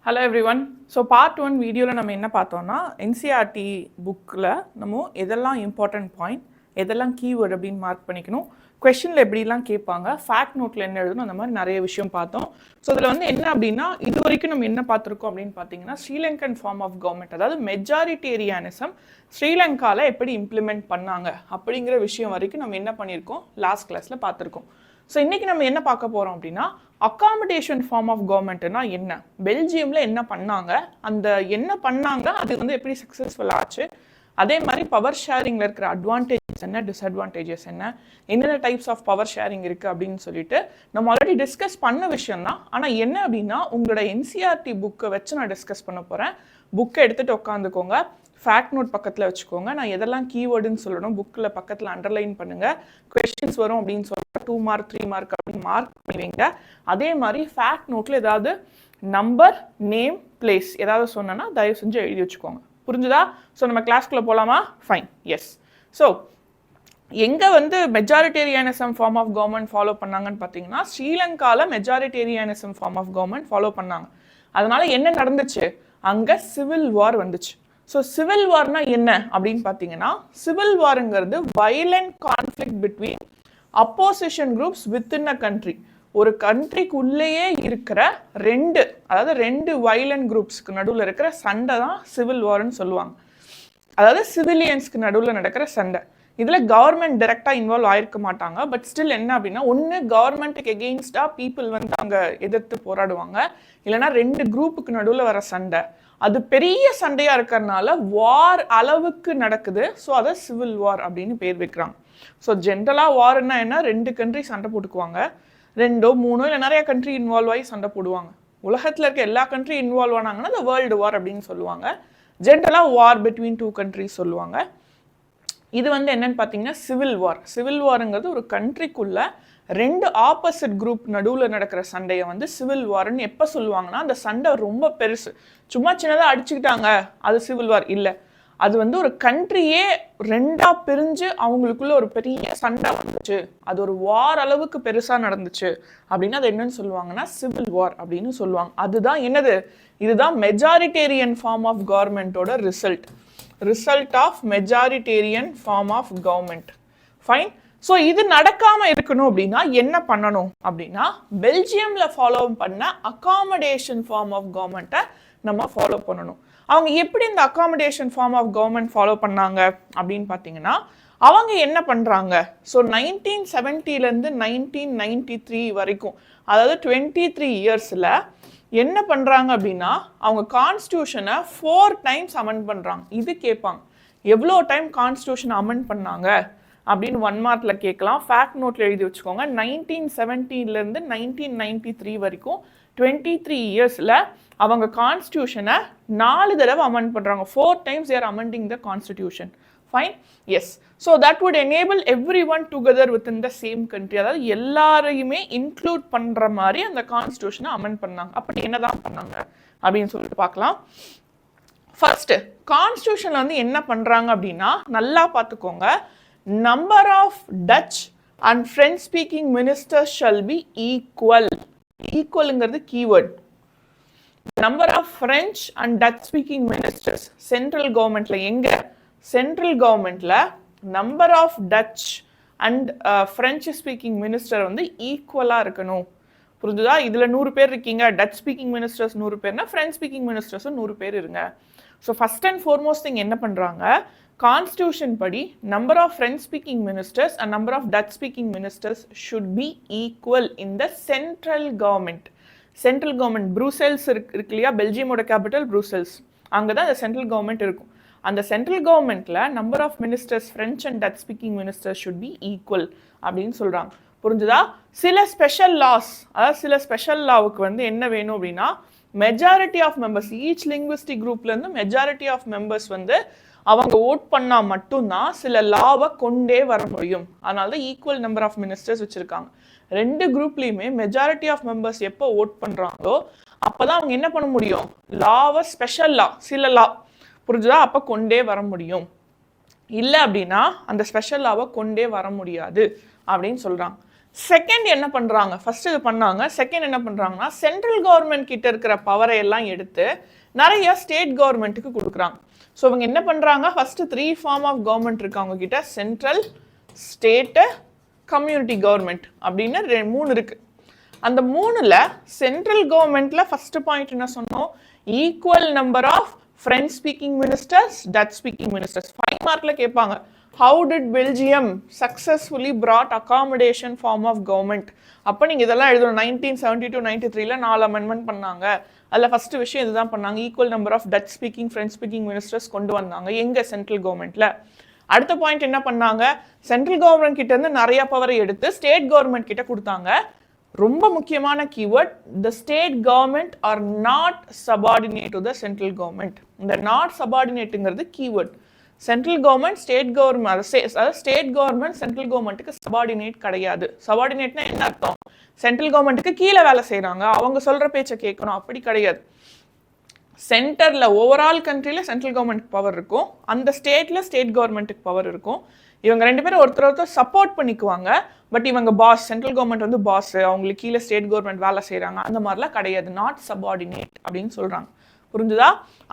Hello everyone. So part 1 வீடியோல நம்ம என்ன பார்த்தோம்னா NCERT புக்ல நம்ம எதெல்லாம் இம்பார்ட்டன்ட் பாயிண்ட் எதெல்லாம் கீவேர்ட் அப்படின்னு மார்க் பண்ணிக்கணும் क्वेश्चनல எப்படிலாம் கேட்பாங்க ஃபேக்ட் நோட்ல என்ன எழுதணும் அந்த மாதிரி நிறைய விஷயம் பார்த்தோம். ஸோ இதில் வந்து என்ன அப்படின்னா இது வரைக்கும் நம்ம என்ன பார்த்துருக்கோம் அப்படின்னு பார்த்தீங்கன்னா ஸ்ரீலங்கன் ஃபார்ம் ஆஃப் கவர்மெண்ட் அதாவது மெஜாரிட்டேரியனிசம் ஸ்ரீலங்காவில் எப்படி இம்ப்ளிமெண்ட் பண்ணாங்க அப்படிங்கிற விஷயம் வரைக்கும் நம்ம என்ன பண்ணியிருக்கோம் லாஸ்ட் கிளாஸில் பார்த்துருக்கோம். ஸோ இன்றைக்கி நம்ம என்ன பார்க்க போகிறோம் அப்படின்னா அகாமடேஷன் ஃபார்ம் ஆஃப் கவர்மெண்ட்னா என்ன, பெல்ஜியமில் என்ன பண்ணாங்க, அந்த என்ன பண்ணாங்க அது வந்து எப்படி சக்ஸஸ்ஃபுல் ஆச்சு, அதே மாதிரி பவர் ஷேரிங்கில் இருக்கிற அட்வான்டேஜஸ் என்ன, டிஸ்அட்வான்டேஜஸ் என்ன, என்னென்ன டைப்ஸ் ஆஃப் பவர் ஷேரிங் இருக்குது அப்படின்னு சொல்லிட்டு நம்ம ஆல்ரெடி டிஸ்கஸ் பண்ண விஷயம் தான். ஆனால் என்ன அப்படின்னா உங்களோட NCERT புக்கை வச்சு நான் டிஸ்கஸ் பண்ண போகிறேன். புக்கை எடுத்துகிட்டு உட்காந்துக்கோங்க, ஃபேக்ட் நோட் பக்கத்தில் வச்சுக்கோங்க. நான் எதெல்லாம் கீவேர்டுன்னு சொல்லணும் புக்கில் பக்கத்தில் அண்டர்லைன் பண்ணுங்கள். கொஸ்டின்ஸ் வரும் அப்படின்னு சொல்லிட்டு 2 மார்க் 3 மார்க் அப்படின்னு மார்க் பண்ணுவீங்க. அதே மாதிரி ஃபேக்ட் நோட்டில் ஏதாவது நம்பர் நேம் பிளேஸ் ஏதாவது சொன்னேன்னா தயவு செஞ்சு எழுதி வச்சுக்கோங்க. புரிஞ்சுதா? ஸோ நம்ம கிளாஸ்க்குள்ளே போகலாமா? Fine, S. ஸோ எங்கே வந்து majoritarianism form of government follow பண்ணாங்கன்னு பார்த்தீங்கன்னா ஸ்ரீலங்காவில் majoritarianism form of government follow பண்ணாங்க. அதனால என்ன நடந்துச்சு, அங்கே சிவில் வார் வந்துச்சு. ஸோ சிவில் வார்னா என்ன அப்படின்னு பார்த்தீங்கன்னா சிவில் வாருங்கிறது violent conflict between opposition groups within a country. ஒரு கண்ட்ரிக்குள்ளேயே இருக்கிற ரெண்டு வயலண்ட் குரூப்ஸ்க்கு நடுவில் இருக்கிற சண்டை தான் சிவில் வார்னு சொல்லுவாங்க. அதாவது சிவிலியன்ஸ்க்கு நடுவில் நடக்கிற சண்டை. இதில் கவர்மெண்ட் டைரெக்டாக இன்வால்வ் ஆயிருக்க மாட்டாங்க. பட் ஸ்டில் என்ன அப்படின்னா ஒன்று கவர்மெண்ட்டுக்கு எகெயின்ஸ்டாக பீப்புள் வந்து அங்கே எதிர்த்து போராடுவாங்க, இல்லைனா 2 குரூப்புக்கு நடுவில் வர சண்டை. அது பெரிய சண்டையாக இருக்கிறதுனால வார் அளவுக்கு நடக்குது. ஸோ அதை சிவில் வார் அப்படின்னு பேர் வைக்கிறாங்க. ஸோ ஜென்ரலாக வார்னா என்ன, 2 கண்ட்ரி சண்டை போட்டுக்குவாங்க, 2 3 இல்லை நிறைய கண்ட்ரி இன்வால்வ் ஆகி சண்டை போடுவாங்க. உலகத்தில் இருக்க எல்லா கண்ட்ரி இன்வால்வ் ஆனாங்கன்னா அது வேர்ல்டு வார் அப்படின்னு சொல்லுவாங்க. ஜென்ரலாக வார் பிட்வீன் 2 கண்ட்ரிஸ் சொல்லுவாங்க. இது வந்து என்னன்னு பார்த்தீங்கன்னா சிவில் வார். சிவில் வாருங்கிறது ஒரு கண்ட்ரிக்குள்ள 2 ஆப்போசிட் குரூப் நடுவில் நடக்கிற சண்டையை வந்து சிவில் வார்னு எப்போ சொல்லுவாங்கன்னா அந்த சண்டை ரொம்ப பெருசு, சும்மா சின்னதாக அடிச்சுக்கிட்டாங்க அது சிவில் வார் இல்லை. அது வந்து ஒரு கண்ட்ரியே 2ஆ பிரிஞ்சு அவங்களுக்குள்ள ஒரு பெரிய சண்டை வந்துச்சு, அது ஒரு வார் அளவுக்கு பெருசாக நடந்துச்சு அப்படின்னா அது என்னன்னு சொல்லுவாங்கன்னா சிவில் வார் அப்படின்னு சொல்லுவாங்க. அதுதான் என்னது, இதுதான் மெஜாரிட்டேரியன் ஃபார்ம் ஆஃப் கவர்மெண்ட்டோட result of majoritarian form of government. Fine. So இது நடக்காமல் இருக்கணும் அப்படின்னா என்ன பண்ணணும் அப்படின்னா பெல்ஜியமில் ஃபாலோ பண்ண அகாமடேஷன் ஃபார்ம் ஆஃப் கவர்மெண்ட்டை நம்ம ஃபாலோ பண்ணணும். அவங்க எப்படி இந்த accommodation form of government follow பண்ணாங்க அப்படின்னு பார்த்தீங்கன்னா அவங்க என்ன பண்ணுறாங்க, ஸோ 1970லேருந்து 1993 வரைக்கும் அதாவது 23 இயர்ஸில் என்ன பண்ணுறாங்க அப்படின்னா அவங்க கான்ஸ்டியூஷனை 4 டைம்ஸ் அமெண்ட் பண்ணுறாங்க. இது கேட்பாங்க, எவ்வளோ டைம் கான்ஸ்டியூஷனை அமெண்ட் பண்ணாங்க அப்படின்னு 1 மார்க்கில் கேட்கலாம். ஃபேக்ட் நோட்டில் எழுதி வச்சுக்கோங்க. 1970லேருந்து 1993 வரைக்கும் 23 இயர்ஸில் அவங்க கான்ஸ்டியூஷனை 4 தடவை அமெண்ட் பண்ணுறாங்க. 4 times they are amending the constitution. Fine? Yes. So that would enable everyone together within the same country. அதாவது எல்லாரையுமே இன்க்ளூட் பண்ணுற மாதிரி அந்த கான்ஸ்டியூஷனை அமெண்ட் பண்ணாங்க. அப்படி என்னதான் பண்ணாங்க அப்படின்னு சொல்லிட்டு பார்க்கலாம். ஃபர்ஸ்ட் கான்ஸ்டியூஷனில் வந்து என்ன பண்ணுறாங்க அப்படின்னா நல்லா பார்த்துக்கோங்க, number of Dutch and French speaking ministers shall be equal. ஈக்குவலுங்கிறது keyword. Number of French and Dutch speaking ministers central கவர்மெண்ட்ல எங்க, சென்ட்ரல் கவர்மெண்ட்ல number of Dutch and French speaking minister வந்து ஈக்குவலாக இருக்கணும். புரிஞ்சுதா? இதில் 100 பேர் இருக்கீங்க, டச் ஸ்பீக்கிங் மினிஸ்டர்ஸ் 100 பேர்னா ஃப்ரெஞ்ச் ஸ்பீக்கிங் மினிஸ்டர்ஸும் 100 பேர் இருங்க. So first and foremost thing என்ன பண்ணுறாங்க, கான்ஸ்டியூஷன் படி number of French speaking ministers and number of Dutch speaking ministers should be equal in the central government. Central government Brussels இருக்கு இல்லையா, பெல்ஜியமோட capital ப்ரூசெல்ஸ், அங்கே தான் அந்த சென்ட்ரல் கவர்மெண்ட் இருக்கும். அந்த சென்ட்ரல் கவர்மெண்ட்டில் number of ministers French and Dutch speaking ministers should be equal அப்படின்னு சொல்கிறாங்க. புரிஞ்சுதா? சில ஸ்பெஷல் லாஸ், அதாவது சில ஸ்பெஷல் லாவுக்கு வந்து என்ன வேணும் அப்படின்னா majority of members, each linguistic குரூப்லேருந்து மெஜாரிட்டி ஆஃப் மெம்பர்ஸ் வந்து அவங்க ஓட் பண்ணால் மட்டும்தான் சில லாவை கொண்டே வர முடியும். அதனால தான் ஈக்குவல் நம்பர் ஆஃப் மினிஸ்டர்ஸ் வச்சுருக்காங்க. 2 குரூப்லேயுமே மெஜாரிட்டி ஆஃப் மெம்பர்ஸ் எப்போ ஓட் பண்ணுறாங்களோ அப்போ தான் அவங்க என்ன பண்ண முடியும், லாவை ஸ்பெஷல் லா சில லா புரிஞ்சுதா அப்போ கொண்டே வர முடியும். இல்லை அப்படின்னா அந்த ஸ்பெஷல் லாவை கொண்டே வர முடியாது அப்படின்னு சொல்கிறாங்க. செகண்ட் என்ன பண்ணுறாங்க, ஃபர்ஸ்ட் இது பண்ணாங்க, செகண்ட் என்ன பண்ணுறாங்கன்னா சென்ட்ரல் கவர்மெண்ட் கிட்ட இருக்கிற பவரை எல்லாம் எடுத்து நிறைய ஸ்டேட் கவர்மெண்ட்டுக்கு கொடுக்குறாங்க. ஸோ இவங்க என்ன பண்ணுறாங்க, ஃபர்ஸ்ட் 3 ஃபார்ம் ஆஃப் கவர்மெண்ட் இருக்கு அவங்க கிட்ட, சென்ட்ரல், ஸ்டேட்டு, கம்யூனிட்டி கவர்மெண்ட் அப்படின்னு 3 இருக்கு. அந்த 3ல சென்ட்ரல் கவர்மெண்ட்ல ஃபர்ஸ்ட் பாயிண்ட் என்ன சொன்னோம், equal number of French speaking ministers, Dutch speaking ministers. 5 மார்க்ல கேட்பாங்க, how did Belgium successfully brought accommodation form of government? அப்போ நீங்க இதெல்லாம் எழுதணும். 1972-93ல 4 அமெண்ட்மெண்ட் பண்ணாங்க. அதில் ஃபர்ஸ்ட் விஷயம் இதுதான் பண்ணாங்க, equal number of Dutch speaking French speaking ministers கொண்டு வந்தாங்க எங்க சென்ட்ரல் கவர்மெண்ட்ல. அடுத்த பாயிண்ட் என்ன பண்ணாங்க, சென்ட்ரல் கவர்மெண்ட் கிட்ட இருந்து நிறைய பவரை எடுத்து ஸ்டேட் கவர்மெண்ட் கிட்ட கொடுத்தாங்க. ரொம்ப முக்கியமான keyword, the state government are not subordinate to the central government. இந்த not subordinateங்கிறது keyword. Central government state government, அதாவது ஸ்டேட் கவர்மெண்ட் சென்ட்ரல் கவர்மெண்ட்டுக்கு சபார்டினேட் கிடையாது. சபார்டினேட்னா என்ன அர்த்தம், சென்ட்ரல் கவர்மெண்ட்டுக்கு கீழே வேலை செய்யறாங்க, அவங்க சொல்ற பேச்சை கேட்கணும், அப்படி கிடையாது. சென்டர்ல ஓவரால் கண்ட்ரில சென்ட்ரல் கவர்மெண்ட் பவர் இருக்கும், அந்த ஸ்டேட்ல ஸ்டேட் கவர்மெண்ட்டுக்கு பவர் இருக்கும். இவங்க 2 பேரும் ஒருத்தர் சப்போர்ட் பண்ணிக்குவாங்க. பட் இவங்க பாஸ், சென்ட்ரல் கவர்மெண்ட் வந்து பாஸ், அவங்களுக்கு கீழே ஸ்டேட் கவர்மெண்ட் வேலை செய்யறாங்க, அந்த மாதிரிலாம் கிடையாது. நாட் சபார்டினேட் அப்படின்னு சொல்றாங்க. புரிஞ்சுதா?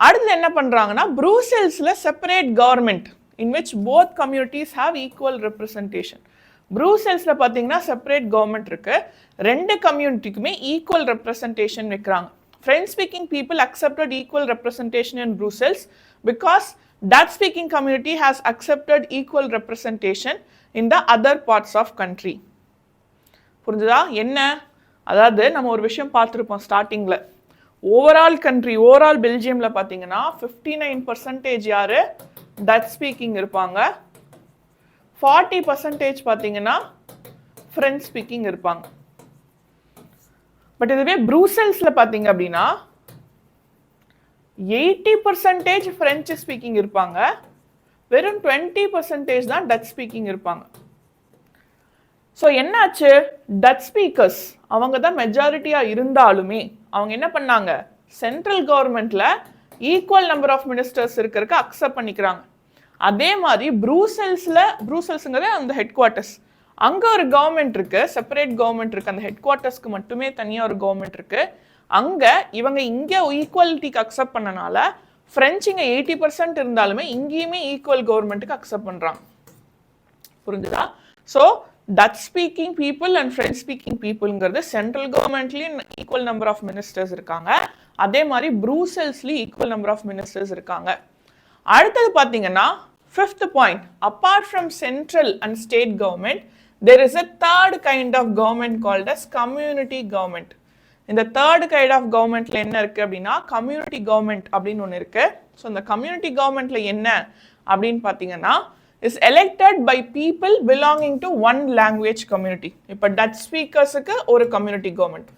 அடுத்து என்ன பண்றாங்கன்னா, ப்ரூசெல்ஸ்ல separate government in which both communities have equal representation. ப்ரூசெல்ஸ்ல பாத்தீங்கன்னா செப்பரேட் கவர்மெண்ட் இருக்கு, 2 கம்யூனிட்டிக்குமே ஈக்குவல் ரெப்ரசன்டேஷன் வைக்கிறாங்க. French speaking people accepted equal representation in Brussels because Dutch speaking community has accepted equal representation in the other parts of country. புரிஞ்சுதா? என்ன அதாவது நம்ம ஒரு விஷயம் பார்த்துருப்போம் ஸ்டார்டிங்ல, ஓவரால் கண்ட்ரி, ஓவரால் பெல்ஜியம்ல பார்த்தீங்கன்னா 59% யாரு டச் ஸ்பீக்கிங் இருப்பாங்க, 40% பார்த்தீங்கன்னா ஃப்ரெஞ்ச் ஸ்பீக்கிங் இருப்பாங்க. பட் இதுவே ப்ரூசெல்ஸ்ல பார்த்தீங்க அப்படின்னா 80% ஃப்ரெஞ்ச் ஸ்பீக்கிங் இருப்பாங்க, வெறும் 20% தான் டச் ஸ்பீக்கிங் இருப்பாங்க. ஸோ என்னாச்சு, டச் ஸ்பீக்கர்ஸ் அவங்க தான் மெஜாரிட்டியா இருந்தாலுமே அவங்க என்ன பண்ணாங்க, சென்ட்ரல் கவர்மெண்ட்ல ஈக்குவல் நம்பர் ஆஃப் மினிஸ்டர்ஸ் இருக்கிறதுக்கு அக்செப்ட் பண்ணிக்கிறாங்க. அதே மாதிரி ப்ரூசெல்ஸ்ங்கிறது அந்த ஹெட் குவார்ட்டர்ஸ், அங்க ஒரு கவர்மெண்ட் இருக்கு, செப்பரேட் கவர்மெண்ட் இருக்கு, அந்த ஹெட் குவார்ட்டர்ஸ்க்கு மட்டுமே தனியா ஒரு கவர்மெண்ட் இருக்கு. அங்க இவங்க இங்க ஈக்குவாலிட்டிக்கு அக்செப்ட் பண்ணனால பிரெஞ்சு இங்க 80% இருந்தாலுமே இங்கேயுமே ஈக்குவல் கவர்மெண்ட்டுக்கு அக்செப்ட் பண்றாங்க. புரிஞ்சுதா? So Dutch speaking people and French speaking பீப்புள்ங்கிறது சென்ட்ரல் கவர்மெண்ட்லயும் ஈக்குவல் நம்பர் ஆஃப் மினிஸ்டர்ஸ் இருக்காங்க, அதே மாதிரி ப்ரூசெல்ஸ்லயும் ஈக்குவல் நம்பர் ஆஃப் மினிஸ்டர்ஸ் இருக்காங்க. அடுத்தது பாத்தீங்கன்னா 5th point, apart from central and state government, there is a third kind of government called as community government. இந்த third kind of governmentல என்ன இருக்கு அப்படின்னா community government அப்படின்னு ஒன்று இருக்கு. ஸோ இந்த community governmentல என்ன அப்படின்னு பார்த்தீங்கன்னா is elected by people belonging to one language community. இப்போ டச் ஸ்பீக்கர்ஸுக்கு ஒரு கம்யூனிட்டி கவர்மெண்ட்,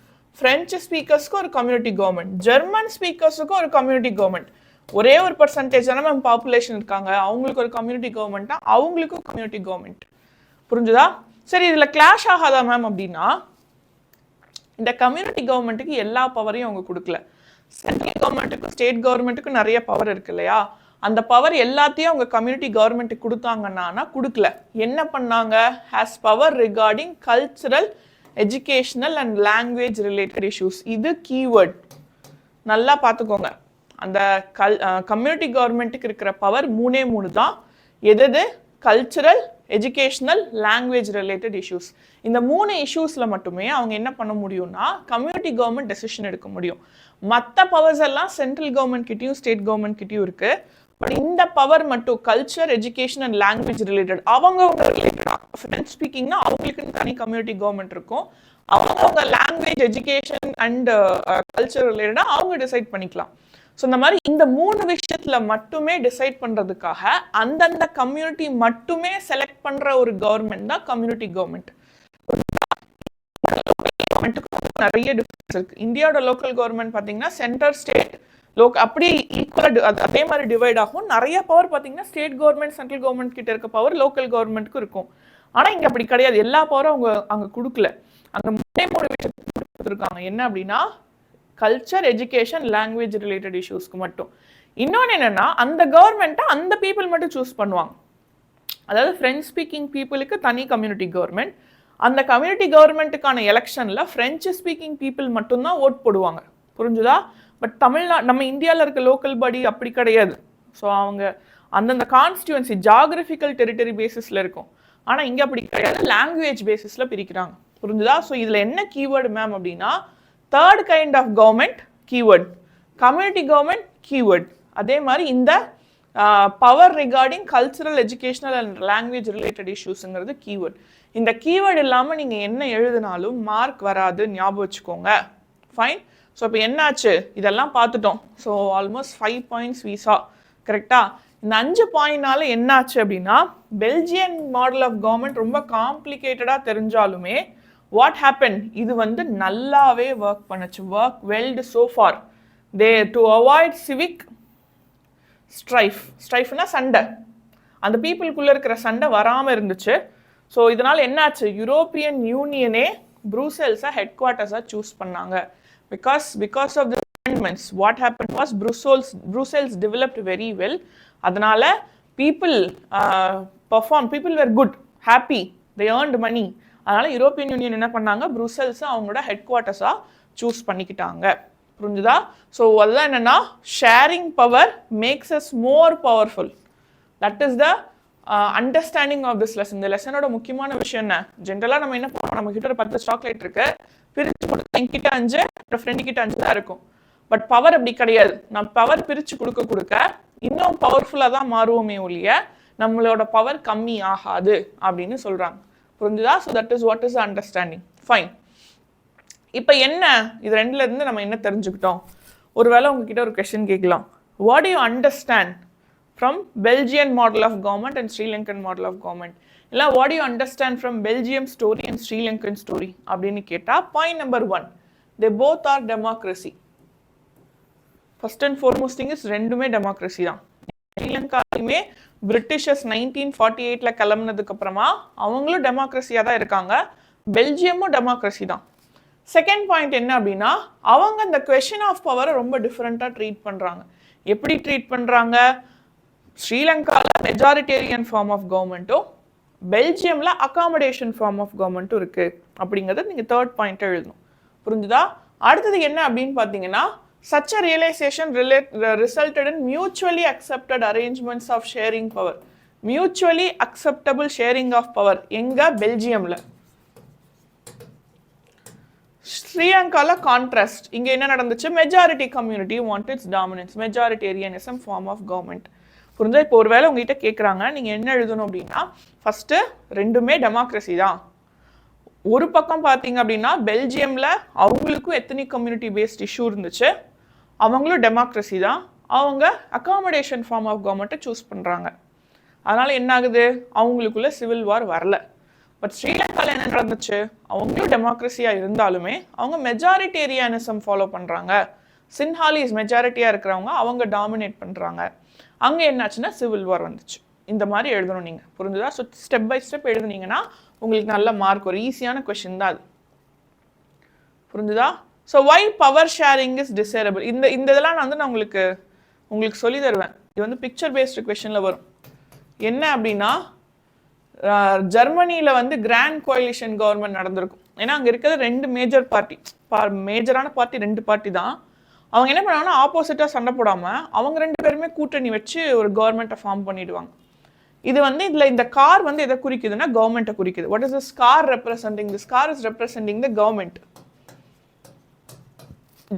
பிரெஞ்சு ஸ்பீக்கர்ஸ்க்கு ஒரு கம்யூனிட்டி கவர்மெண்ட், ஜெர்மன் ஸ்பீக்கர்ஸுக்கு ஒரு கம்யூனிட்டி கவர்மெண்ட். ஒரே ஒரு பர்சன்டேஜ் தானே மேம் பாப்புலேஷன் இருக்காங்க, அவங்களுக்கு ஒரு கம்யூனிட்டி கவர்மெண்ட்டா, அவங்களுக்கும் கம்யூனிட்டி கவர்மெண்ட். புரிஞ்சுதா? சரி, இதுல கிளாஷ் ஆகாதா மேம் அப்படின்னா, இந்த கம்யூனிட்டி கவர்மெண்ட்டுக்கு எல்லா பவரையும் அவங்க கொடுக்கல. சென்ட்ரல் கவர்மெண்ட்டுக்கும் ஸ்டேட் கவர்மெண்ட்டுக்கும் நிறைய பவர் இருக்கு இல்லையா, அந்த பவர் எல்லாத்தையும் அவங்க கம்யூனிட்டி கவர்மெண்ட்டுக்கு கொடுத்தாங்கன்னா கொடுக்கல. என்ன பண்ணாங்க, has power regarding cultural, educational and language related issues. இது கீவேர்ட், நல்லா பார்த்துக்கோங்க. அந்த கம்யூனிட்டி கவர்மெண்ட்டுக்கு இருக்கிற பவர் 3 தான். எது? Cultural, educational, language related issues. இந்த 3 இஷ்யூஸ்ல மட்டுமே அவங்க என்ன பண்ண முடியும்னா கம்யூனிட்டி கவர்மெண்ட் டெசிஷன் எடுக்க முடியும். மற்ற பவர்ஸ் எல்லாம் சென்ட்ரல் கவர்மெண்ட் கிட்டயும் ஸ்டேட் கவர்மெண்ட் கிட்டயும் இருக்கு. பட் இந்த பவர் மட்டும் culture, education and language related, அவங்க ரிலேட்டடா ஃப்ரெஞ்ச் ஸ்பீக்கிங்னா அவங்களுக்குன்னு தனி கம்யூனிட்டி கவர்மெண்ட் இருக்கும், அவங்க லாங்குவேஜ், எஜுகேஷன் அண்ட் கல்ச்சர் ரிலேட்டடா அவங்க டிசைட் பண்ணிக்கலாம். ஸோ இந்த மாதிரி இந்த 3 விஷயத்துல மட்டுமே டிசைட் பண்றதுக்காக அந்தந்த கம்யூனிட்டி மட்டுமே செலக்ட் பண்ற ஒரு கவர்மெண்ட் தான் கம்யூனிட்டி கவர்மெண்ட். நிறைய டிஃபரன்ஸ் இருக்கு. இந்தியாவோட லோக்கல் கவர்மெண்ட் பாத்தீங்கன்னா சென்டர், ஸ்டேட், அப்படி ஈக்குவலா அதே மாதிரி டிவைட் ஆகும். நிறைய பவர் பாத்தீங்கன்னா ஸ்டேட் கவர்மெண்ட், சென்ட்ரல் கவர்மெண்ட் கிட்ட இருக்க பவர் லோக்கல் கவர்மெண்ட்டுக்கு இருக்கும். ஆனா இங்க அப்படி கிடையாது, எல்லா பவரும் அவங்க அங்க கொடுக்கல. அங்க 3 விஷயத்துக்கு கொடுத்துருக்காங்க. என்ன அப்படின்னா கல்ச்சர், எஜுகேஷன், லாங்குவேஜ் ரிலேட்டட் இஷ்யூஸ்க்கு மட்டும். இன்னொன்று என்னன்னா அந்த கவர்மெண்ட்டை அந்த பீப்புள் மட்டும் சூஸ் பண்ணுவாங்க. அதாவது ஃப்ரெஞ்ச் ஸ்பீக்கிங் பீப்புளுக்கு தனி கம்யூனிட்டி கவர்மெண்ட், அந்த கம்யூனிட்டி கவர்மெண்ட்டுக்கான எலெக்ஷனில் ஃப்ரெஞ்சு ஸ்பீக்கிங் பீப்புள் மட்டும்தான் ஓட் போடுவாங்க. புரிஞ்சுதா? பட் நம்ம இந்தியாவில் இருக்க லோக்கல் பாடி அப்படி கிடையாது. ஸோ அவங்க அந்தந்த கான்ஸ்டியூன்சி ஜாகிரபிக்கல் டெரிட்டரி பேசிஸில் இருக்கும். ஆனால் இங்கே அப்படி கிடையாது, லாங்குவேஜ் பேசிஸில் பிரிக்கிறாங்க. புரிஞ்சுதா? ஸோ இதில் என்ன கீவேர்டு மேம் அப்படின்னா, third kind of government keyword, community government keyword, அதே மாதிரி இந்த power regarding cultural educational and language related இஷ்யூஸுங்கிறது கீவேர்ட். இந்த கீவேர்டு இல்லாமல் நீங்கள் என்ன எழுதினாலும் மார்க் வராது, ஞாபகம் வச்சுக்கோங்க. ஃபைன். ஸோ இப்போ என்னாச்சு, இதெல்லாம் பார்த்துட்டோம். ஸோ ஆல்மோஸ்ட் 5 points வீசா கரெக்டாக. இந்த 5 பாயிண்ட்னால என்னாச்சு அப்படின்னா, பெல்ஜியன் மாடல் ஆஃப் கவர்மெண்ட் ரொம்ப காம்ப்ளிகேட்டடாக தெரிஞ்சாலுமே வாட் ஹேப்பன், இது வந்து நல்லாவே ஒர்க் பண்ணுச்சு, work well so far. They to avoid civic ஸ்ட்ரைஃப்னா சண்டை, அந்த பீப்புளுக்குள்ளே இருக்கிற சண்டை வராமல் இருந்துச்சு. ஸோ இதனால் என்னாச்சு, யூரோப்பியன் யூனியனே ப்ரூசெல்ஸை ஹெட் குவார்ட்டர்ஸாக சூஸ் பண்ணாங்க. Because of the amendments, what happened was Brussels developed very well. அதனால people were good, happy, they earned money. அதனால யூரோப்பியன் யூனியன் என்ன பண்ணாங்க, ப்ரூசெல்ஸ் அவங்களோட ஹெட் குவார்ட்டர்ஸாக சூஸ் பண்ணிக்கிட்டாங்க. புரிஞ்சுதா? ஸோ அதுதான் என்னன்னா, sharing power makes us more powerful. That is the understanding of this lesson. இந்த லெசனோட முக்கியமான விஷயம் என்ன, ஜென்ரலாக நம்ம என்ன பண்ணுவோம், நம்ம கிட்ட ஒரு 10 சாக்லேட் இருக்கு, பிரித்து கொடுத்து என்கிட்ட 5, என்னோட ஃப்ரெண்டு கிட்ட 5 தான் இருக்கும். பட் பவர் அப்படி கிடையாது. நம்ம பவர் பிரித்து கொடுக்க இன்னும் பவர்ஃபுல்லாக தான் மாறுவோமே ஒழிய நம்மளோட பவர் கம்மி ஆகாது அப்படின்னு சொல்கிறாங்க. புரிஞ்சுதா? So that is what is understanding. Fine. இப்போ என்ன, இது ரெண்டுலேருந்து நம்ம என்ன தெரிஞ்சுக்கிட்டோம்? ஒருவேளை உங்ககிட்ட ஒரு கொஸ்டின் கேட்கலாம், what to you understand from Belgian model of government and Sri Lankan model of government? இல்லை what do you understand from Belgium story and Sri Lankan story அப்படின்னு கேட்டால், point number 1, they both are democracy. First and foremost thing is ரெண்டுமே democracy தான். ஸ்ரீலங்காலையுமே Britishers 1948 கிளம்புனதுக்கு அப்புறமா அவங்களும் டெமோக்ரஸியாக தான் இருக்காங்க, பெல்ஜியமும் democracy தான். செகண்ட் பாயிண்ட் என்ன அப்படின்னா, அவங்க அந்த கொஸ்டின் ஆஃப் பவரை ரொம்ப டிஃப்ரெண்ட்டாக ட்ரீட் பண்ணுறாங்க. எப்படி ட்ரீட் பண்ணுறாங்க? ஸ்ரீலங்காவில் மெஜாரிட்டேரியன் ஃபார்ம் ஆஃப் கவர்மெண்ட்டும் பெல்ஜியமில் அகாமடேஷன் ஃபார்ம் ஆஃப் கவர்மெண்ட்டும் இருக்குது அப்படிங்கிறத நீங்கள் தேர்ட் பாயிண்ட்டை எழுதணும். புரிஞ்சுதா? அடுத்தது என்ன அப்படின்னு பார்த்தீங்கன்னா, such a realization resulted in mutually accepted arrangements of sharing power. mutually acceptable sharing of power எங்க, பெல்ஜியமில். ஸ்ரீலங்காவில் கான்ட்ராஸ்ட், இங்கே என்ன நடந்துச்சு, majority community want its dominance, majoritarianism form of government. புரிஞ்சா? இப்போ ஒரு வேளை உங்ககிட்ட கேட்குறாங்க, நீங்கள் என்ன எழுதணும் அப்படின்னா, ஃபஸ்ட்டு ரெண்டுமே டெமோக்ரஸி தான். ஒரு பக்கம் பார்த்தீங்க அப்படின்னா, பெல்ஜியமில் அவங்களுக்கும் எத்தனிக் கம்யூனிட்டி பேஸ்ட் இஷ்யூ இருந்துச்சு, அவங்களும் டெமோக்ரஸி தான், அவங்க அகாமடேஷன் ஃபார்ம் ஆஃப் கவர்மெண்ட்டை சூஸ் பண்ணுறாங்க. அதனால் என்ன ஆகுது, அவங்களுக்குள்ள சிவில் வார் வரல. பட் ஸ்ரீலங்காவில் என்ன நடந்துச்சு, அவங்களும் டெமோக்ரஸியாக இருந்தாலுமே அவங்க மெஜாரிட்டேரியனிசம் ஃபாலோ பண்ணுறாங்க. சின்ஹாலிஸ் மெஜாரிட்டியாக இருக்கிறவங்க அவங்க டாமினேட் பண்ணுறாங்க. அங்கே என்னாச்சுன்னா சிவில் வார் வந்துச்சு. இந்த மாதிரி எழுதணும் நீங்கள். புரிஞ்சுதா? ஸோ ஸ்டெப் பை ஸ்டெப் எழுதுனீங்கன்னா உங்களுக்கு நல்ல மார்க், ஒரு ஈஸியான கொஷின் தான் அது. புரிஞ்சுதா? So why power sharing is desirable, இந்த இதெல்லாம் நான் உங்களுக்கு சொல்லி தருவேன். இது வந்து பிக்சர் பேஸ்டு கொஷனில் வரும். என்ன அப்படின்னா, ஜெர்மனியில் வந்து கிராண்ட் கோலிஷன் கவர்மெண்ட் நடந்திருக்கும். ஏன்னா அங்கே இருக்கிறது 2 மேஜர் பார்ட்டி, மேஜரான பார்ட்டி 2 பார்ட்டி தான். அவங்க என்ன பண்ணுவாங்கன்னா, ஆப்போசிட்டாக சண்டை போடாமல் அவங்க 2 பேருமே கூட்டணி வச்சு ஒரு கவர்மெண்ட்டை ஃபார்ம் பண்ணிடுவாங்க. இது வந்து இதில் இந்த கார் வந்து எதை குறிக்குதுன்னா, கவர்மெண்ட்டை குறிக்குது. What is this car representing? This car is representing the government.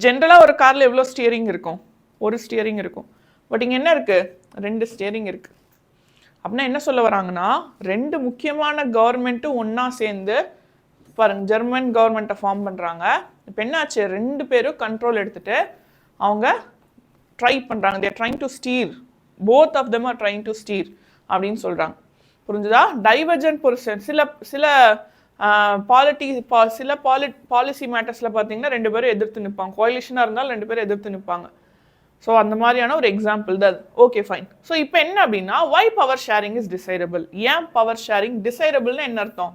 ஜென்ரலாக ஒரு காரில் எவ்வளோ ஸ்டியரிங் இருக்கும்? ஒரு ஸ்டியரிங் இருக்கும். பட் இங்கே என்ன இருக்குது? 2 ஸ்டியரிங் இருக்குது. அப்படின்னா என்ன சொல்ல வராங்கன்னா, 2 முக்கியமான கவர்மெண்ட்டும் ஒன்றா சேர்ந்து பாருங்க ஜெர்மன் கவர்மெண்ட்டை ஃபார்ம் பண்ணுறாங்க. இப்போ என்னாச்சு, 2 பேரும் கண்ட்ரோல் எடுத்துகிட்டு அவங்க ட்ரை பண்ணுறாங்க. They're trying to steer, both of them are trying to steer அப்படின்னு சொல்கிறாங்க. புரிஞ்சுதா? டைவர்ஜென்ட் பொசிஷன், சில பாலிசி மேட்டர்ஸில் பார்த்தீங்கன்னா 2 பேரும் எதிர்த்து நிற்பாங்க. கோலிஷனாக இருந்தாலும் 2 பேரும் எதிர்த்து நிற்பாங்க. ஸோ அந்த மாதிரியான ஒரு எக்ஸாம்பிள் தான் அது. Okay fine. ஸோ இப்போ என்ன அப்படின்னா, வை பவர் ஷேரிங் இஸ் டிசைரபிள். ஏன் பவர் ஷேரிங் டிசைரபிள்னு என்ன அர்த்தம்?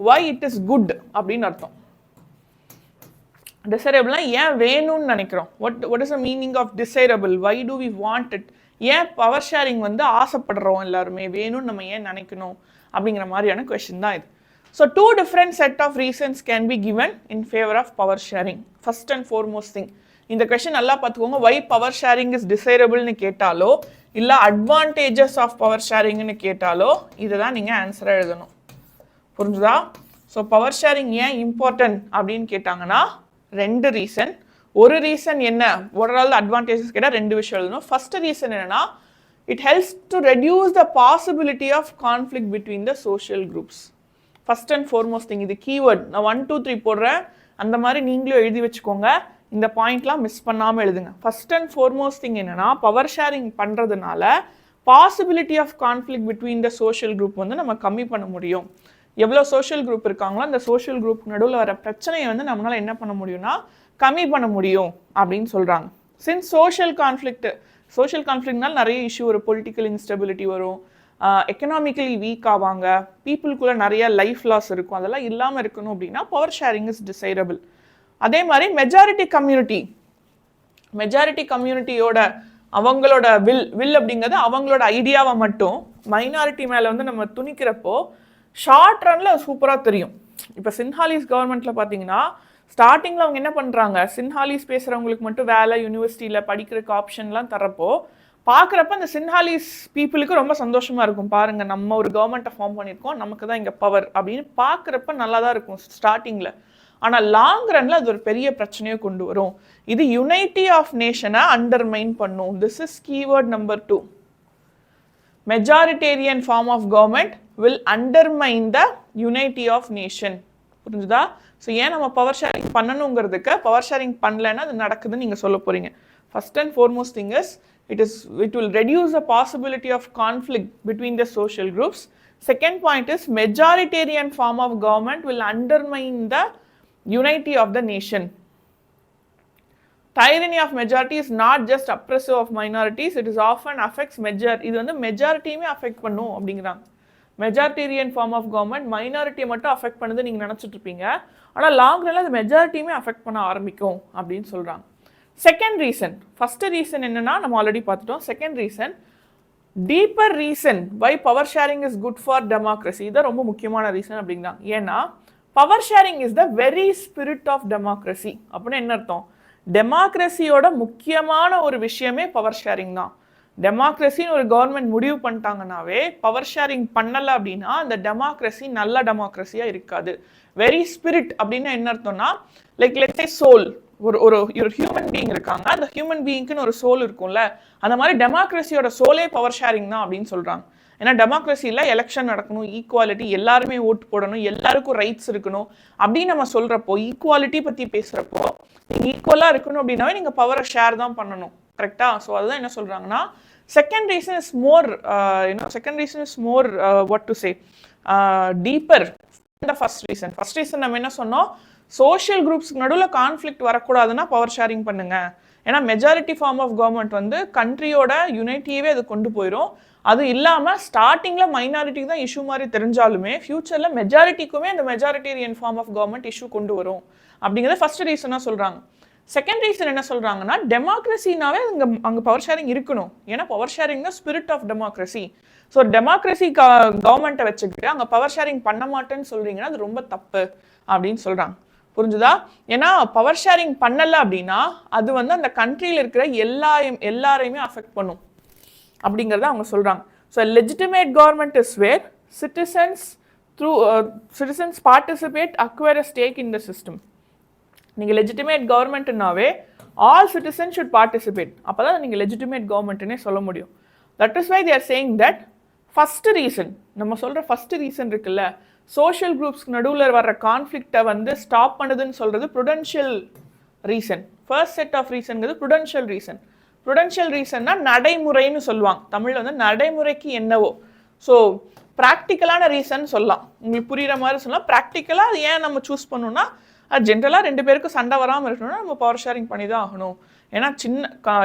வை இட் இஸ் குட் அப்படின்னு அர்த்தம். டிசைரபிள்னா ஏன் வேணும்னு நினைக்கிறோம். What is the meaning of desirable? Why do we want it? ஏன் பவர் ஷேரிங் வந்து ஆசைப்படுறோம் எல்லாருமே, வேணும்னு நம்ம ஏன் நினைக்கணும் அப்படிங்கிற மாதிரியான கொஸ்டின் தான் இது. So two different set of reasons can be given in favor of power sharing. First and foremost thing, இந்த question நல்லா பார்த்துக்கோங்க. why power sharing is desirable னு கேட்டாலோ இல்ல advantages of power sharing னு கேட்டாலோ இதுதான் நீங்க ஆன்சர் எழுதணும். புரிஞ்சுதா? ஸோ பவர் ஷேரிங் ஏன் இம்பார்ட்டன்ட் அப்படின்னு கேட்டாங்கன்னா ரெண்டு ரீசன். ஒரு ரீசன் என்ன, ஓவரால் அட்வான்டேஜஸ் கேட்டால் ரெண்டு விஷயம் எழுதணும். ஃபர்ஸ்ட் ரீசன் என்னன்னா, it helps to reduce the possibility of conflict between the social groups. First and foremost thing, இது கீவேர்ட். நான் 1 2 3 போடுறேன், அந்த மாதிரி நீங்களும் எழுதி வச்சுக்கோங்க. இந்த பாயிண்ட்லாம் மிஸ் பண்ணாமல் எழுதுங்க. ஃபர்ஸ்ட் அண்ட் ஃபார்மோஸ்ட் திங் என்னன்னா, பவர் ஷேரிங் பண்ணுறதுனால possibility of conflict between the social group வந்து நம்ம கம்மி பண்ண முடியும். எவ்வளோ சோஷியல் குரூப் இருக்காங்களோ அந்த சோஷியல் குரூப் நடுவில் வர பிரச்சனையை வந்து நம்மளால் என்ன பண்ண முடியும்னா கம்மி பண்ண முடியும் அப்படின்னு சொல்கிறாங்க. சின்ஸ் சோஷியல் கான்ஃப்ளிக்ட்னால நிறைய இஷ்யூ வரும். பொலிட்டிக்கல் இன்ஸ்டெபிலிட்டி வரும், எக்கனாமிக்கலி வீக் ஆவாங்க, பீப்புளுக்குள்ளே நிறைய லைஃப் லாஸ் இருக்கும். அதெல்லாம் இல்லாமல் இருக்கணும் அப்படின்னா பவர் ஷேரிங் இஸ் டிசைரபிள். அதே மாதிரி மெஜாரிட்டி கம்யூனிட்டியோட அவங்களோட வில் அப்படிங்கிறது அவங்களோட ஐடியாவை மட்டும் மைனாரிட்டி மேலே வந்து நம்ம துணிக்கிறப்போ ஷார்ட் ரனில் சூப்பராக தெரியும். இப்போ சின்ஹாலிஸ் கவர்மெண்ட்டில் பார்த்தீங்கன்னா ஸ்டார்டிங்கில் அவங்க என்ன பண்ணுறாங்க, சின்ஹாலிஸ் பேசுகிறவங்களுக்கு மட்டும் வேலை, யூனிவர்சிட்டியில் படிக்கிறதுக்கு ஆப்ஷன்லாம் தரப்போ பார்க்குறப்ப அந்த சின்ஹாலிஸ் பீப்புளுக்கு ரொம்ப சந்தோஷமாக இருக்கும். பாருங்கள், நம்ம ஒரு கவர்மெண்ட்டை ஃபார்ம் பண்ணியிருக்கோம், நமக்கு தான் இங்கே பவர் அப்படின்னு பார்க்குறப்ப நல்லா தான் இருக்கும் ஸ்டார்டிங்கில். ஆனால் லாங் ரனில் அது ஒரு பெரிய பிரச்சனையை கொண்டு வரும். இது யுனைட்டி ஆஃப் நேஷனை அண்டர்மைன் பண்ணும். This is keyword number 2. Majoritarian form of government will undermine the unity of nation. புரிஞ்சுதா? ஸோ ஏன் நம்ம பவர் ஷேரிங் பண்ணணுங்கிறதுக்கு, பவர் ஷேரிங் பண்ணலைன்னா அது நடக்குதுன்னு நீங்கள் சொல்ல போகிறீங்க. First and foremost thing is it will reduce the possibility of conflict between the social groups. Second point is majoritarian form of government will undermine the unity of the nation. Tyranny of majority is not just oppressive of minorities, it is often affects இது வந்து மெஜாரிட்டியுமே affect பண்ணும் அப்படிங்கிறாங்க. Majoritarian form of government மைனாரிட்டியை மட்டும் affect பண்ணுது நீங்கள் நினச்சிட்டு இருப்பீங்க, ஆனால் லாங் ரன்ல அது மெஜாரிட்டியுமே அஃபெக்ட் பண்ண ஆரம்பிக்கும் அப்படின்னு சொல்கிறாங்க. செகண்ட் ரீசன், ஃபஸ்ட்டு ரீசன் என்னன்னா நம்ம ஆல்ரெடி பார்த்துட்டோம். Second reason, deeper reason why power sharing is good for democracy. இதான் ரொம்ப முக்கியமான ரீசன் அப்படிங்கிறாங்க. ஏன்னா power sharing is the very spirit of democracy. அப்படின்னு என்ன அர்த்தம், டெமோக்ரஸியோட முக்கியமான ஒரு விஷயமே பவர் ஷேரிங் தான். டெமோக்ரஸின்னு ஒரு கவர்மெண்ட் முடிவு பண்ணிட்டாங்கன்னாவே பவர் ஷேரிங் பண்ணலை அப்படின்னா அந்த டெமோக்ரஸி நல்ல டெமோக்ரஸியாக இருக்காது. வெரி ஸ்பிரிட் அப்படின்னா என்ன அர்த்தம்னா, லைக் லெட்ஸ் சே சோல், ஒரு ஹியூமன் பீயிங் இருக்காங்க, அந்த ஹியூமன் பீயிங்க்குன்னு ஒரு சோல் இருக்கும்ல, அந்த மாதிரி டெமோக்ரஸியோட சோலே பவர் ஷேரிங் தான் அப்படின்னு சொல்கிறாங்க. ஏன்னா டெமோக்ரஸியில் எலெக்ஷன் நடக்கணும், ஈக்குவாலிட்டி, எல்லாருமே ஓட்டு போடணும், எல்லாருக்கும் ரைட்ஸ் இருக்கணும் அப்படின்னு நம்ம சொல்கிறப்போ, ஈக்குவாலிட்டி பற்றி பேசுகிறப்போ நீங்கள் ஈக்குவலாக இருக்கணும் அப்படின்னாவே நீங்கள் பவரை ஷேர் தான் பண்ணணும். கரெக்டா? ஸோ அதுதான் என்ன சொல்கிறாங்கன்னா, second reason is more what to say deeper the first reason. First reason நம்ம என்ன சொன்னோம், சோஷியல் குரூப்ஸ்க்கு நடுவில் கான்ஃப்ளிக்ட் வரக்கூடாதுன்னா பவர் ஷேரிங் பண்ணுங்க. ஏன்னா மெஜாரிட்டி ஃபார்ம் ஆஃப் கவர்மெண்ட் வந்து கண்ட்ரியோட யுனைட்டியவே அது கொண்டு போயிடும். அது இல்லாமல் ஸ்டார்டிங்கில் மைனாரிட்டிக்கு தான் இஷ்யூ மாதிரி தெரிஞ்சாலுமே ஃபியூச்சரில் மெஜாரிட்டிக்குமே அந்த majoritarian form of government issue கொண்டு வரும் அப்படிங்கிறத ஃபர்ஸ்ட் ரீசனாக சொல்கிறாங்க. செகண்ட் ரீசன் என்ன சொல்கிறாங்கன்னா, டெமோக்ரஸினாவே அங்கே பவர் ஷேரிங் இருக்கணும். ஏன்னா பவர் ஷேரிங் தான் spirit of democracy. So democracy கவர்மெண்ட்டை வச்சுக்கிட்டு அங்கே பவர் ஷேரிங் பண்ண மாட்டேன்னு சொல்கிறீங்கன்னா அது ரொம்ப தப்பு அப்படின்னு சொல்கிறாங்க. புரிஞ்சுதா? ஏன்னா பவர் ஷேரிங் பண்ணலை அப்படின்னா அது வந்து அந்த கண்ட்ரியில் இருக்கிற எல்லாரையுமே அஃபெக்ட் பண்ணும் அப்படிங்கிறத அவங்க சொல்கிறாங்க. So legitimate government is where citizens participate, acquire a stake in the system. நீங்கள் லெஜிட்டிமேட் கவர்மெண்ட்னாவே ஆல் சிட்டிசன் ஷுட் பார்ட்டிசிபேட். அப்போ தான் நீங்கள் லெஜிட்டிமேட் கவர்மெண்ட்னே சொல்ல முடியும். That is why they are saying that first reason, நம்ம சொல்கிற ஃபஸ்ட்டு ரீசன் இருக்குல்ல, சோஷியல் குரூப்ஸ்க்கு நடுவில் வர்ற கான்ஃப்ளிக்டை வந்து ஸ்டாப் பண்ணுதுன்னு சொல்கிறது prudential reason. First set of ரீசன்கிறது ப்ருடென்ஷியல் ரீசன். ப்ருடென்ஷியல் ரீசன்னா நடைமுறைன்னு சொல்லுவாங்க. தமிழில் வந்து நடைமுறைக்கு என்னவோ. ஸோ ப்ராக்டிக்கலான ரீசன் சொல்லலாம், உங்களுக்கு புரிகிற மாதிரி சொல்லலாம். ப்ராக்டிக்கலாக அது ஏன் நம்ம சூஸ் பண்ணணும்னா, அது ஜென்ரலாக ரெண்டு பேருக்கும் சண்டை வராமல் இருக்கணும்னா நம்ம பவர் ஷேரிங் பண்ணி தான் ஆகணும். ஏன்னா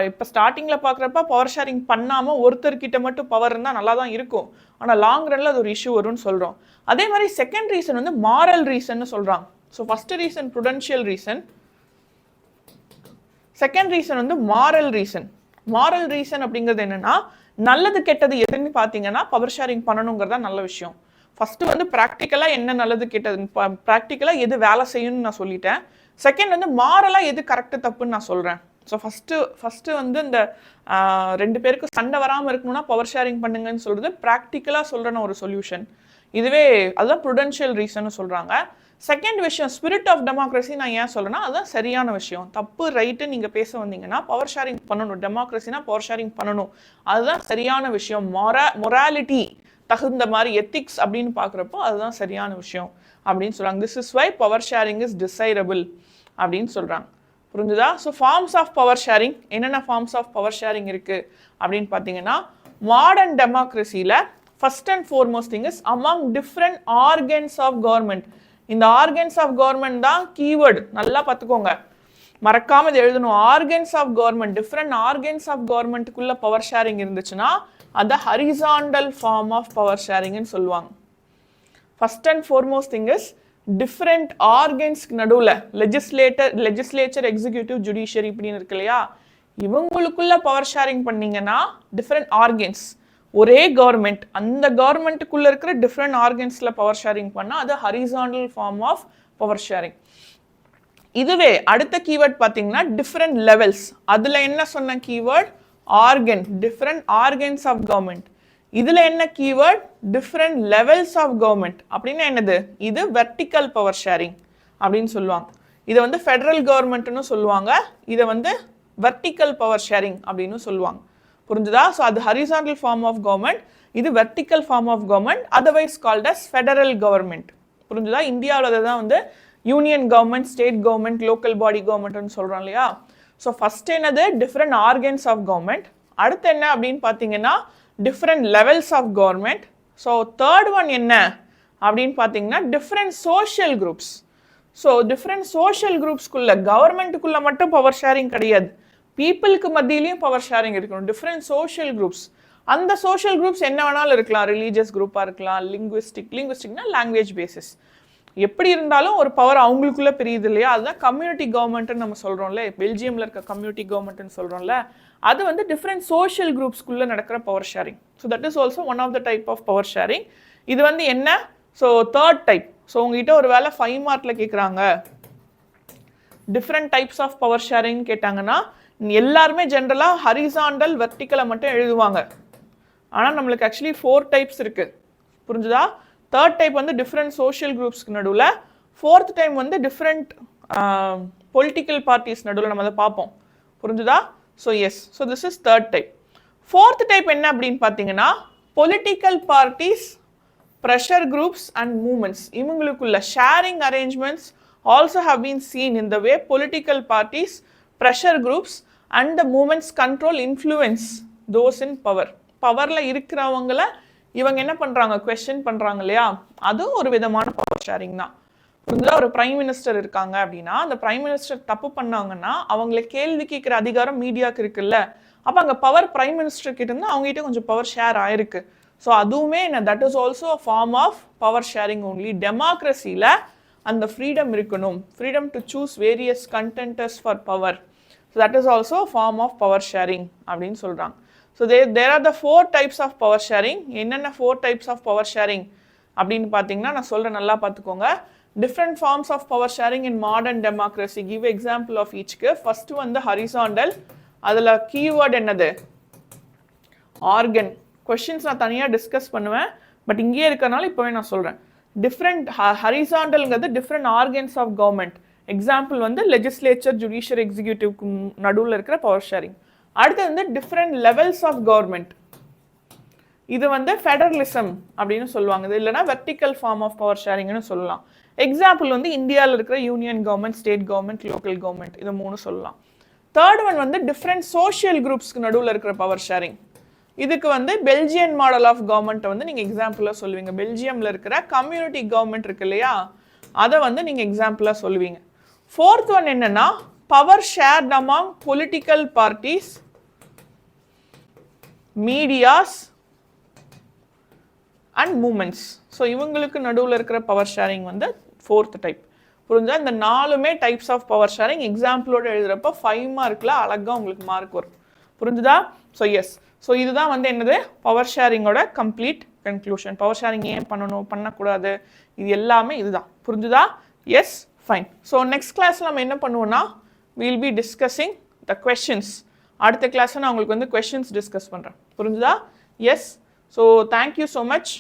இப்போ ஸ்டார்டிங்கில் பார்க்குறப்ப பவர் ஷேரிங் பண்ணாமல் ஒருத்தர்கிட்ட மட்டும் பவர் இருந்தால் நல்லா தான் இருக்கும், ஆனால் லாங் ரனில் அது ஒரு இஷ்யூ வரும்னு சொல்கிறோம். அதே மாதிரி செகண்ட் ரீசன் வந்து மாரல் ரீசன்னு சொல்கிறாங்க. So first reason Prudential reason, second reason வந்து மாரல் ரீசன். மாரல் ரீசன் அப்படிங்கிறது என்னென்னா, நல்லது கெட்டது எதுன்னு பார்த்தீங்கன்னா பவர் ஷேரிங் பண்ணணுங்கிறதா நல்ல விஷயம். ஃபஸ்ட்டு வந்து ப்ராக்டிக்கலாக என்ன நல்லது கெட்டது, ப்ராக்டிக்கலாக எது வேலை செய்யணும்னு நான் சொல்லிட்டேன். செகண்ட் வந்து மாரலாக எது கரெக்டு தப்புன்னு நான் சொல்கிறேன். ஸோ ஃபஸ்ட்டு வந்து இந்த 2 பேருக்கு சண்டை வராமல் இருக்கணும்னா பவர் ஷேரிங் பண்ணுங்கன்னு சொல்கிறது ப்ராக்டிக்கலாக சொல்கிறேன் ஒரு சொல்யூஷன். இதுவே அதுதான் ப்ருடென்ஷியல் ரீசன்னு சொல்கிறாங்க. செகண்ட் விஷயம் ஸ்பிரிட் ஆஃப் டெமோக்ரஸி நான் ஏன் சொல்கிறேன்னா அதுதான் சரியான விஷயம். தப்பு ரைட்டு நீங்கள் பேச வந்தீங்கன்னா பவர் ஷேரிங் பண்ணணும், டெமோக்ரஸினா பவர் ஷேரிங் பண்ணணும், அதுதான் சரியான விஷயம். மொராலிட்டி தகுந்த மாதிரி எத்திக்ஸ் அப்படின்னு பார்க்குறப்போ அதுதான் சரியான விஷயம் அப்படின்னு சொல்கிறாங்க. This is why power sharing is desirable அப்படின்னு சொல்கிறாங்க. புரிஞ்சுதா? So forms of power sharing, என்னென்ன ஃபார்ம்ஸ் ஆஃப் பவர் ஷேரிங் இருக்குது அப்படின்னு பார்த்தீங்கன்னா மாடர்ன் டெமோக்ரஸியில் first and foremost thing is among different organs of government. இந்த ஆர்கன்ஸ் ஆஃப் கவர்மெண்ட் தான் கீவேர்டு, நல்லா பார்த்துக்கோங்க, மறக்காம இது எழுதணும். Organs of government, different organs of கவர்மெண்ட்டுக்குள்ள பவர் ஷேரிங் இருந்துச்சுன்னா அதை ஹரிசாண்டல் ஃபார்ம் ஆஃப் பவர் ஷேரிங்னு சொல்லுவாங்க. First and foremost thing is different ஆர்கன்ஸ்க்கு நடுவில் லெஜிஸ்லேச்சர், எக்ஸிக்யூட்டிவ், ஜுடிஷியரி இப்படின்னு இருக்கு இல்லையா, இவங்களுக்குள்ள பவர் ஷேரிங் பண்ணீங்கன்னா டிஃப்ரெண்ட் ஆர்கன்ஸ், ஒரே கவர்மெண்ட், அந்த கவர்மெண்ட்டுக்குள்ள இருக்கிற டிஃப்ரெண்ட் ஆர்கன்ஸ்ல பவர் ஷேரிங் பண்ணா அது horizontal form of power sharing. இதுவே அடுத்த கீவேர்ட் பார்த்தீங்கன்னா டிஃப்ரெண்ட் லெவல்ஸ். அதுல என்ன சொன்ன keyword organ, different organs of government. இதுல என்ன keyword different levels of government. அப்படின்னா என்னது, இது வெர்டிக்கல் பவர் ஷேரிங் அப்படின்னு சொல்லுவாங்க. இதை வந்து ஃபெடரல் கவர்மெண்ட்னு சொல்லுவாங்க, இதை வந்து வெர்டிக்கல் பவர் ஷேரிங் அப்படின்னு சொல்லுவாங்க. புரிஞ்சுதா? ஸோ அது ஹரிசாண்டல் ஃபார்ம் ஆஃப் கவர்மெண்ட், இது vertical form of government, otherwise called as federal government. புரிஞ்சுதா? இந்தியாவில் தான் வந்து union government, state government, local body கவர்மெண்ட்னு சொல்கிறோம் இல்லையா. ஸோ ஃபர்ஸ்ட் என்னது டிஃப்ரெண்ட் ஆர்கன்ஸ் ஆஃப் கவர்மெண்ட், அடுத்து என்ன அப்படின்னு பார்த்தீங்கன்னா different levels of government. So third one என்ன அப்படின்னு பார்த்தீங்கன்னா different social groups. So different social குரூப்ஸ்குள்ள, கவர்மெண்ட்டுக்குள்ள மட்டும் பவர் ஷேரிங் கிடையாது, பீப்புளுக்கு மத்தியிலையும் பவர் ஷேரிங் இருக்கணும். டிஃப்ரெண்ட் சோஷியல் குரூப்ஸ், அந்த சோஷியல் குரூப்ஸ் என்ன வேணாலும் இருக்கலாம், ரிலீஜியஸ் குரூப்பாக இருக்கலாம், லிங்குவிஸ்டிக்னா லாங்குவேஜ் பேசிஸ், எப்படி இருந்தாலும் ஒரு பவர் அவங்களுக்குள்ள பிரியுது இல்லையா, அதுதான் கம்யூனிட்டி கவர்மெண்ட்னு நம்ம சொல்கிறோம்ல, பெல்ஜியமில் இருக்க கம்யூனிட்டி கவர்மெண்ட்னு சொல்கிறோம்ல, அது வந்து டிஃப்ரெண்ட் சோஷியல் குரூப்ஸ்குள்ளே நடக்கிற power sharing. So that is also one of the type of power sharing. இது வந்து என்ன, ஸோ தேர்ட் டைப். ஸோ உங்ககிட்ட ஒரு வேளை 5 மார்க்கில் கேட்குறாங்க different types of power sharing கேட்டாங்கன்னா எல்லாருமே ஜென்ரலாக ஹரிசாண்டல் வெர்டிக்கலை மட்டும் எழுதுவாங்க. ஆனால் நம்மளுக்கு ஆக்சுவலி 4 டைப்ஸ் இருக்கு. புரிஞ்சுதா? தேர்ட் டைப் வந்து டிஃப்ரெண்ட் சோஷியல் குரூப்ஸ்க்கு நடுவில், ஃபோர்த் டைம் வந்து டிஃப்ரெண்ட் பொலிட்டிக்கல் பார்ட்டிஸ் நடுவில் நம்ம அதை பார்ப்போம். புரிஞ்சுதா? So yes, so this is third type. Fourth type என்ன அப்படின்னு பார்த்தீங்கன்னா political parties, pressure groups and movements, இவங்களுக்குள்ள sharing arrangements also have been seen in the way political parties, pressure groups and the movements control influence those in power. பவரில் இருக்கிறவங்கள இவங்க என்ன பண்ணுறாங்க, question பண்ணுறாங்க இல்லையா, அதுவும் ஒரு விதமான பவர் ஷேரிங் தான். புரிஞ்சுதா? ஒரு பிரைம் மினிஸ்டர் இருக்காங்க அப்படின்னா அந்த பிரைம் மினிஸ்டர் தப்பு பண்ணாங்கன்னா அவங்கள கேள்வி கேட்குற அதிகாரம் மீடியாவுக்கு இருக்குல்ல, அப்போ அங்கே பவர் பிரைம் மினிஸ்டர் கிட்ட இருந்து அவங்ககிட்ட கொஞ்சம் பவர் ஷேர் ஆயிருக்கு. ஸோ அதுவுமே என்ன, that is also a form of power sharing only. டெமோக்ரஸியில் அந்த ஃப்ரீடம் இருக்கணும், freedom to choose various contenders for power. So that is also a form of power sharing அப்படின்னு சொல்கிறாங்க. So there are the 4 types of power sharing. என்னென்ன 4 types of power sharing அப்படின்னு பார்த்தீங்கன்னா நான் சொல்கிறேன், நல்லா பார்த்துக்கோங்க. Different forms of power sharing in modern democracy, give example of ஈச்க்கு. ஃபர்ஸ்ட் வந்து ஹரிசாண்டல், அதில் கீவேர்ட் என்னது ஆர்கன். கொஸ்டின்ஸ் நான் தனியாக டிஸ்கஸ் பண்ணுவேன், பட் இங்கேயே இருக்கனால இப்போவே நான் சொல்கிறேன். டிஃப்ரெண்ட் ஹரிசாண்டல்ங்கிறது different organs of government. Example வந்து லெஜிஸ்லேச்சர், ஜுடிஷியர், எக்ஸிக்யூட்டிவ்க்கு நடுவில் இருக்கிற பவர் ஷேரிங். அடுத்து வந்து டிஃப்ரெண்ட் லெவல்ஸ் ஆஃப் கவர்மெண்ட், இது வந்து ஃபெடரலிசம் அப்படின்னு சொல்லுவாங்க, இது இல்லைனா வெர்டிக்கல் ஃபார்ம் ஆஃப் பவர் ஷேரிங்னு சொல்லலாம். எக்ஸாம்பிள் வந்து இந்தியாவில் இருக்கிற union government, state government, local government, இது 3 சொல்லலாம். தேர்ட் ஒன் வந்து டிஃப்ரெண்ட் சோஷியல் குரூப்ஸ்க்கு நடுவில் இருக்கிற பவர் ஷேரிங். இதுக்கு வந்து பெல்ஜியன் மாடல் ஆஃப் கவர்மெண்ட்டை வந்து நீங்கள் எக்ஸாம்பிளாக சொல்லுவீங்க. பெல்ஜியமில் இருக்கிற கம்யூனிட்டி கவர்மெண்ட் இருக்கு இல்லையா, அதை வந்து நீங்கள் எக்ஸாம்பிளாக சொல்லுவீங்க. ஃபோர்த் ஒன் என்னன்னா power shared among political parties, medias and movements. So இவங்களுக்கு நடுவில் இருக்கிற பவர் ஷேரிங் வந்து 4th டைப். புரிஞ்சா? இந்த 4மே டைப்ஸ் ஆஃப் பவர் ஷேரிங் எக்ஸாம்பிளோட எழுதுறப்ப 5 மார்க்கில் அழகாக உங்களுக்கு மார்க் வரும். புரிஞ்சுதா? ஸோ எஸ், ஸோ இதுதான் வந்து என்னது பவர் ஷேரிங்கோட கம்ப்ளீட் கன்க்ளூஷன். பவர் ஷேரிங் ஏன் பண்ணணும், பண்ணக்கூடாது, இது எல்லாமே இதுதான். புரிஞ்சுதா? S, fine. ஸோ நெக்ஸ்ட் கிளாஸில் நம்ம என்ன பண்ணுவோம்னா we'll be discussing the questions. அடுத்த கிளாஸில் நான் உங்களுக்கு வந்து questions டிஸ்கஸ் பண்ணுறேன். புரிஞ்சுதா? Yes. So thank you so much.